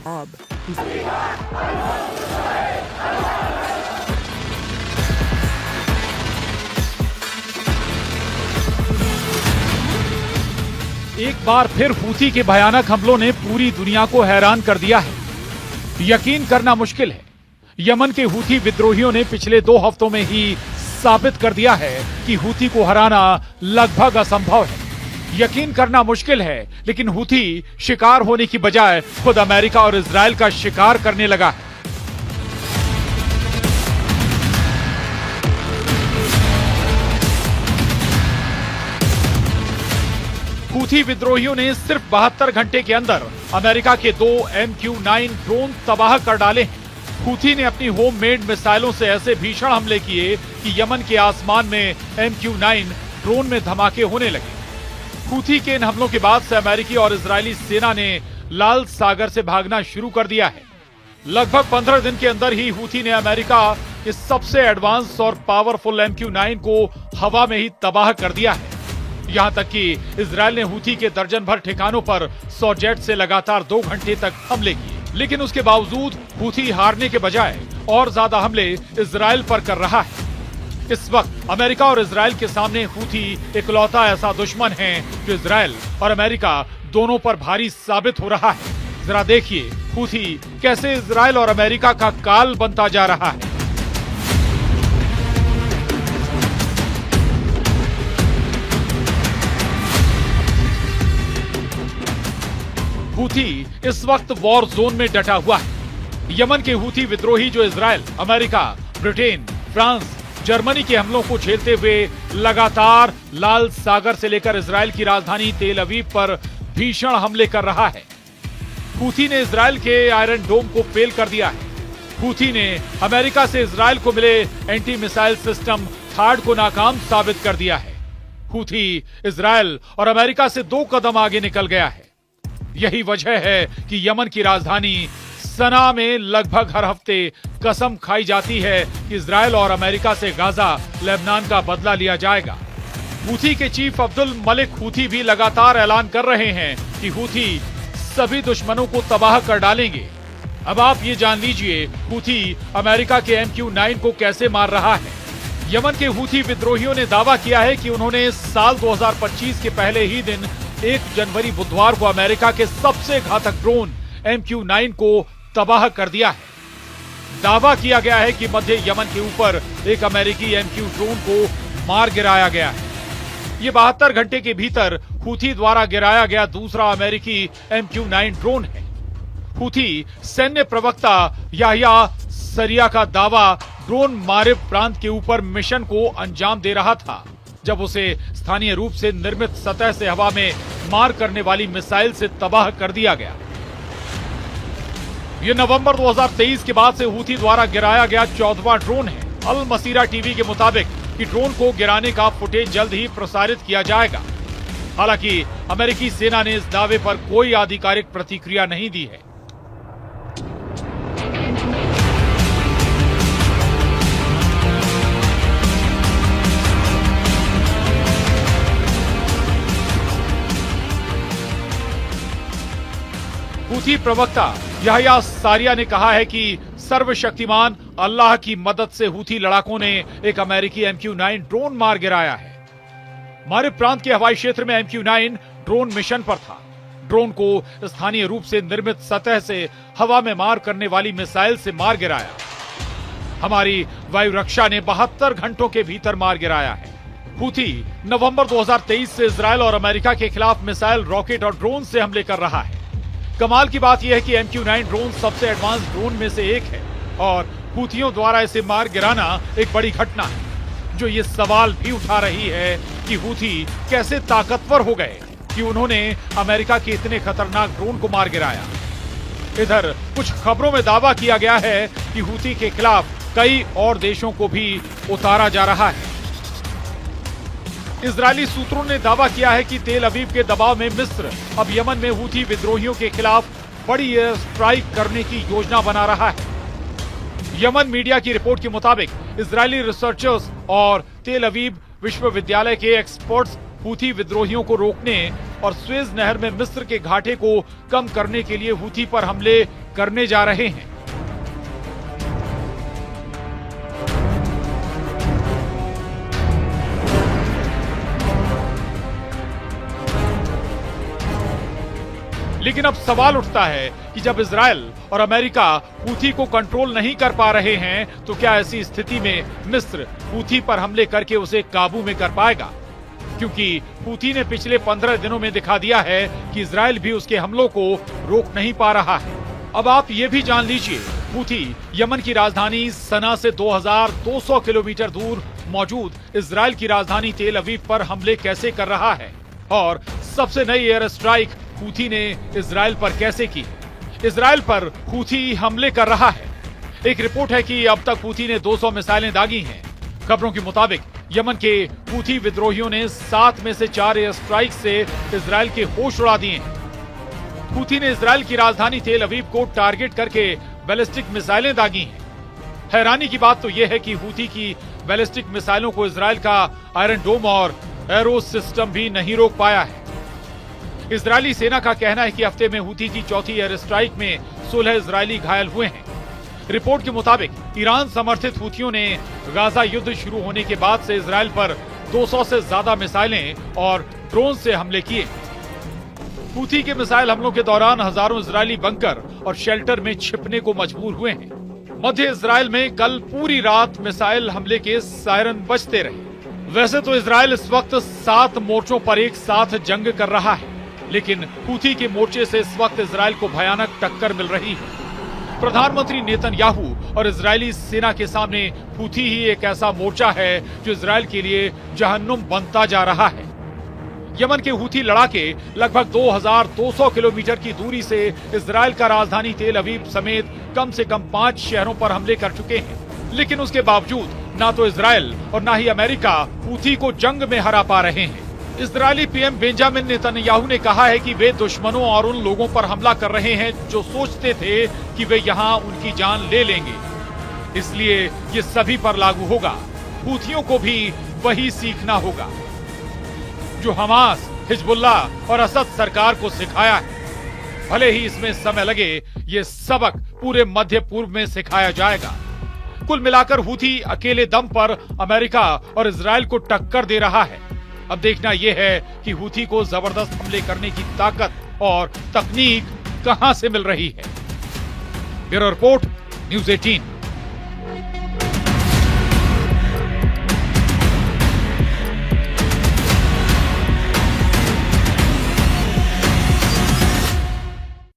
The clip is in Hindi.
एक बार फिर हूथी के भयानक हमलों ने पूरी दुनिया को हैरान कर दिया है। यकीन करना मुश्किल है, यमन के हूथी विद्रोहियों ने पिछले 2 हफ्तों में ही साबित कर दिया है कि हूथी को हराना लगभग असंभव है। यकीन करना मुश्किल है, लेकिन हूथी शिकार होने की बजाय खुद अमेरिका और इजराइल का शिकार करने लगा है। हूथी विद्रोहियों ने सिर्फ 72 घंटे के अंदर अमेरिका के 2 MQ-9 ड्रोन तबाह कर डाले हैं। हूथी ने अपनी होममेड मिसाइलों से ऐसे भीषण हमले किए कि यमन के आसमान में MQ-9 ड्रोन में धमाके होने लगे। हूथी के इन हमलों के बाद से अमेरिकी और इजरायली सेना ने लाल सागर से भागना शुरू कर दिया है। लगभग 15 दिन के अंदर ही हूथी ने अमेरिका के सबसे एडवांस और पावरफुल MQ-9 को हवा में ही तबाह कर दिया है। यहां तक कि इजरायल ने हूथी के दर्जन भर ठिकानों पर 100 जेट से लगातार 2 घंटे तक हमले किए, लेकिन उसके बावजूद हूथी हारने के बजाय और ज्यादा हमले इजरायल पर कर रहा है। इस वक्त अमेरिका और इजरायल के सामने हूथी इकलौता ऐसा दुश्मन है जो इजरायल और अमेरिका दोनों पर भारी साबित हो रहा है। जरा देखिए हूथी कैसे इजरायल और अमेरिका का काल बनता जा रहा है। हूथी इस वक्त वॉर जोन में डटा हुआ है। यमन के हूथी विद्रोही जो Israel, America, Britain, France, Germany के हमलों को झेलते हुए लगातार लाल सागर से लेकर इजरायल की राजधानी तेल अवीव पर भीषण हमले कर रहा है। हूथी ने इजरायल के आयरन डोम को फेल कर दिया है। हूथी ने अमेरिका से इजरायल को मिले एंटी मिसाइल सिस्टम थार्ड को नाकाम साबित कर दिया है। हूथी इजरायल और अमेरिका से 2 कदम आगे निकल गया है। यही वजह है कि यमन की राजधानी सना में लगभग हर हफ्ते कसम खाई जाती है कि इजरायल और अमेरिका से गाजा, लेबनान का बदला लिया जाएगा। हूथी के चीफ अब्दुल मलिक हूथी भी लगातार ऐलान कर रहे हैं कि हूथी सभी दुश्मनों को तबाह कर डालेंगे। अब आप ये जान लीजिए हूथी अमेरिका के MQ-9 को कैसे मार रहा है। यमन के हूथी विद्रोहियों ने दावा किया है कि उन्होंने साल 2025 के पहले ही दिन 1 जनवरी बुधवार को अमेरिका के सबसे घातक ड्रोन MQ-9 को तबाह कर दिया है। दावा किया गया है कि मध्य यमन के ऊपर एक अमेरिकी MQ ड्रोन को मार गिराया गया है। ये 72 घंटे के भीतर हूथी द्वारा गिराया गया दूसरा अमेरिकी MQ-9 ड्रोन है। हूथी सैन्य प्रवक्ता याह्या सरिया का दावा ड्रोन मारिब प्रांत के ऊपर मिशन को अंजाम दे रहा था, जब उसे स्थानीय रूप से निर्मित सतह से हवा में मार करने वाली मिसाइल से तबाह कर दिया गया। यह नवंबर 2023 के बाद से हूथी द्वारा गिराया गया 14वां ड्रोन है। अल मसीरा टीवी के मुताबिक कि ड्रोन को गिराने का फुटेज जल्द ही प्रसारित किया जाएगा। हालांकि अमेरिकी सेना ने इस दावे पर कोई आधिकारिक प्रतिक्रिया नहीं दी है। हूथी प्रवक्ता याह्या सारिया ने कहा है कि सर्वशक्तिमान अल्लाह की मदद से हूथी लड़ाकों ने एक अमेरिकी MQ-9 ड्रोन मार गिराया है। मारिब प्रांत के हवाई क्षेत्र में MQ-9 ड्रोन मिशन पर था। ड्रोन को स्थानीय रूप से निर्मित सतह से हवा में मार करने वाली मिसाइल से मार गिराया। हमारी वायु रक्षा ने 72 घंटों के भीतर मार गिराया है। हूथी नवंबर 2023 से इजरायल और अमेरिका के खिलाफ मिसाइल, रॉकेट और ड्रोन से हमले कर रहा है। कमाल की बात यह है कि MQ-9 ड्रोन सबसे एडवांस ड्रोन में से एक है और हूथियों द्वारा इसे मार गिराना एक बड़ी घटना है, जो ये सवाल भी उठा रही है कि हूथी कैसे ताकतवर हो गए कि उन्होंने अमेरिका के इतने खतरनाक ड्रोन को मार गिराया। इधर कुछ खबरों में दावा किया गया है कि हूथी के खिलाफ कई और देशों को भी उतारा जा रहा है। इजरायली सूत्रों ने दावा किया है कि तेल अवीव के दबाव में मिस्र अब यमन में हूथी विद्रोहियों के खिलाफ बड़ी एयर स्ट्राइक करने की योजना बना रहा है। यमन मीडिया की रिपोर्ट के मुताबिक इजरायली रिसर्चर्स और तेल अवीव विश्वविद्यालय के एक्सपर्ट्स हूथी विद्रोहियों को रोकने और स्वेज नहर में मिस्र के घाटे को कम करने के लिए हूथी पर हमले करने जा रहे हैं। लेकिन अब सवाल उठता है कि जब इजराइल और अमेरिका हूथी को कंट्रोल नहीं कर पा रहे हैं तो क्या ऐसी स्थिति में मिस्र हूथी पर हमले करके उसे काबू में कर पाएगा? क्योंकि हूथी ने पिछले 15 दिनों में दिखा दिया है कि इजराइल भी उसके हमलों को रोक नहीं पा रहा है। अब आप ये भी जान लीजिए, हूथी यमन की राजधानी सना से 2200 किलोमीटर दूर मौजूद इजराइल की राजधानी तेल अवीव पर हमले कैसे कर रहा है और सबसे नई एयर स्ट्राइक हूथी ने इजराइल पर कैसे की। इजराइल पर हूथी हमले कर रहा है। एक रिपोर्ट है कि अब तक हूथी ने 200 मिसाइलें दागी हैं। खबरों के मुताबिक यमन के हूथी विद्रोहियों ने 7 में से 4 एयर स्ट्राइक से इजराइल के होश उड़ा दिए हैं। हूथी ने इजराइल की राजधानी तेल अवीव को टारगेट करके बैलिस्टिक मिसाइलें दागी हैं। हैरानी की बात तो यह है कि हूथी की बैलिस्टिक मिसाइलों को इजराइल का आयरन डोम और एरो सिस्टम भी नहीं रोक पाया है। इजरायली सेना का कहना है कि हफ्ते में हूथी की चौथी एयर स्ट्राइक में 16 इजरायली घायल हुए हैं। रिपोर्ट के मुताबिक ईरान समर्थित हूथियों ने गाजा युद्ध शुरू होने के बाद से इजराइल पर 200 से ज्यादा मिसाइलें और ड्रोन से हमले किए। हूथी के मिसाइल हमलों के दौरान हजारों इजरायली बंकर और शेल्टर में छिपने को मजबूर हुए हैं। मध्य इजराइल में कल पूरी रात मिसाइल हमले के सायरन बजते रहे। वैसे तो इजराइल इस वक्त 7 मोर्चों पर एक साथ जंग कर रहा है, लेकिन हूथी के मोर्चे से इस वक्त इजराइल को भयानक टक्कर मिल रही है। प्रधानमंत्री नेतन्याहू और इजरायली सेना के सामने हूथी ही एक ऐसा मोर्चा है जो इजराइल के लिए जहन्नुम बनता जा रहा है। यमन के हूथी लड़ाके लगभग 2200 किलोमीटर की दूरी से इजराइल का राजधानी तेल अवीव समेत कम से कम 5 शहरों पर हमले कर चुके हैं, लेकिन उसके बावजूद ना तो इजराइल और ना ही अमेरिका हूथी को जंग में हरा पा रहे हैं। इजरायली पीएम बेंजामिन नेतन्याहू ने कहा है कि वे दुश्मनों और उन लोगों पर हमला कर रहे हैं जो सोचते थे कि वे यहां उनकी जान ले लेंगे, इसलिए ये सभी पर लागू होगा। हूथियों को भी वही सीखना होगा जो हमास, हिजबुल्लाह और असद सरकार को सिखाया है। भले ही इसमें समय लगे, ये सबक पूरे मध्य पूर्व में सिखाया जाएगा। कुल मिलाकर हूथी अकेले दम पर अमेरिका और इजराइल को टक्कर दे रहा है। अब देखना यह है कि हूथी को जबरदस्त हमले करने की ताकत और तकनीक कहां से मिल रही है। Bureau report, news 18।